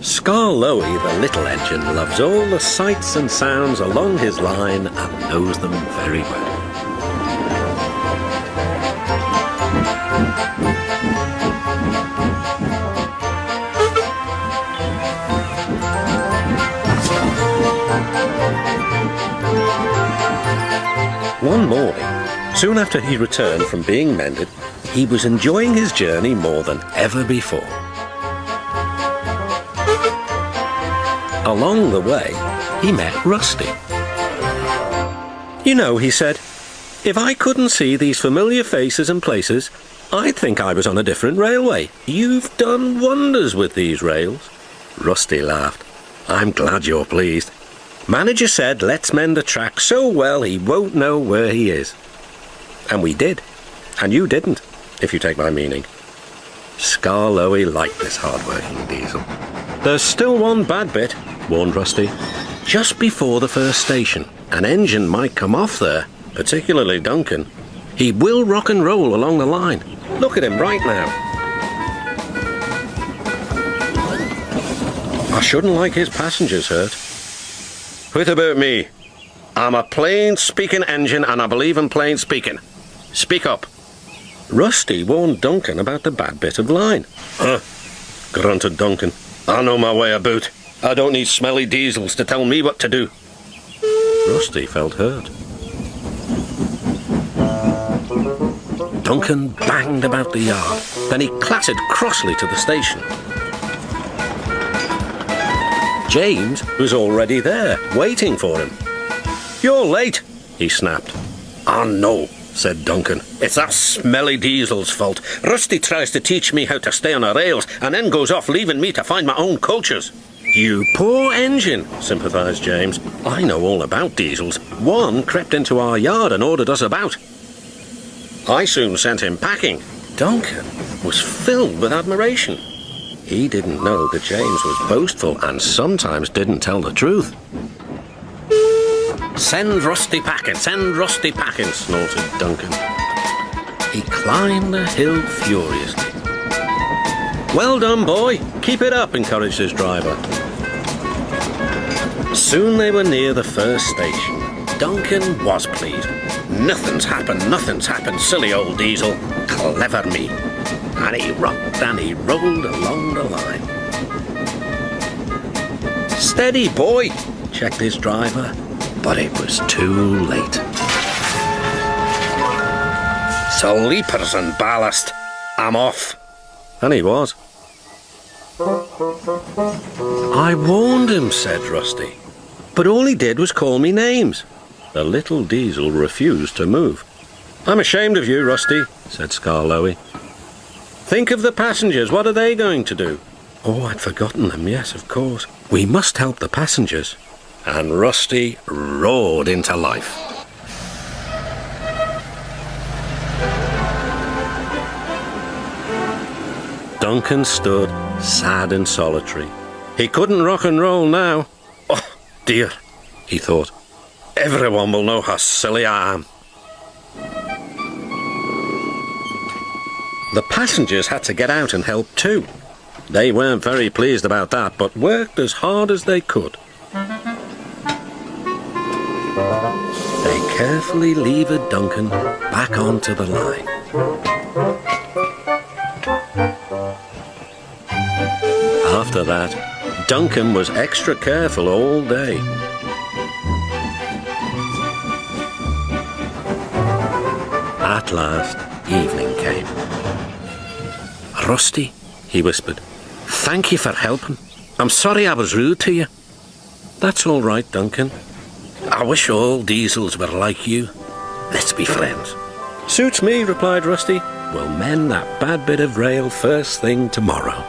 Scar Lowy, the little engine, loves all the sights and sounds along his line and knows them very well. One morning, soon after he returned from being mended, he was enjoying his journey more than ever before. Along the way, he met Rusty. "You know," he said, "if I couldn't see these familiar faces and places, I'd think I was on a different railway. You've done wonders with these rails." Rusty laughed. "I'm glad you're pleased. Manager said let's mend the track so well he won't know where he is. And we did. And you didn't, if you take my meaning." Scar Lowy liked this hard-working diesel. "There's still one bad bit," warned Rusty. "Just before the first station, an engine might come off there, particularly Duncan. He will rock and roll along the line. Look at him right now. I shouldn't like his passengers hurt." "Quit about me. I'm a plain-speaking engine and I believe in plain speaking. Speak up." Rusty warned Duncan about the bad bit of line. "Huh," grunted Duncan. "I know my way about. I don't need smelly diesels to tell me what to do." Rusty felt hurt. Duncan banged about the yard. Then he clattered crossly to the station. James was already there, waiting for him. "You're late," he snapped. "Oh no," said Duncan. "It's that smelly diesel's fault. Rusty tries to teach me how to stay on the rails and then goes off leaving me to find my own coaches." "You poor engine," sympathised James. "I know all about diesels. One crept into our yard and ordered us about. I soon sent him packing." Duncan was filled with admiration. He didn't know that James was boastful and sometimes didn't tell the truth. "Send Rusty packing, send Rusty packing," snorted Duncan. He climbed the hill furiously. "Well done, boy. Keep it up," encouraged his driver. Soon they were near the first station. Duncan was pleased. Nothing's happened, silly old diesel. Clever me." And he rocked and he rolled along the line. "Steady, boy," checked his driver, but it was too late. "Sleepers and ballast. I'm off." And he was. "I warned him," said Rusty, "but all he did was call me names." The little diesel refused to move. "I'm ashamed of you, Rusty," said Scar Lowy. "Think of the passengers. What are they going to do?" "Oh, I'd forgotten them. Yes, of course. We must help the passengers." And Rusty roared into life. Duncan stood sad and solitary. He couldn't rock and roll now. "Oh, dear," he thought. "Everyone will know how silly I am." The passengers had to get out and help too. They weren't very pleased about that, but worked as hard as they could. They carefully levered Duncan back onto the line. After that, Duncan was extra careful all day. At last, evening came. "Rusty," he whispered, "thank you for helping. I'm sorry I was rude to you." "That's all right, Duncan. I wish all diesels were like you. Let's be friends." "Suits me," replied Rusty. "We'll mend that bad bit of rail first thing tomorrow."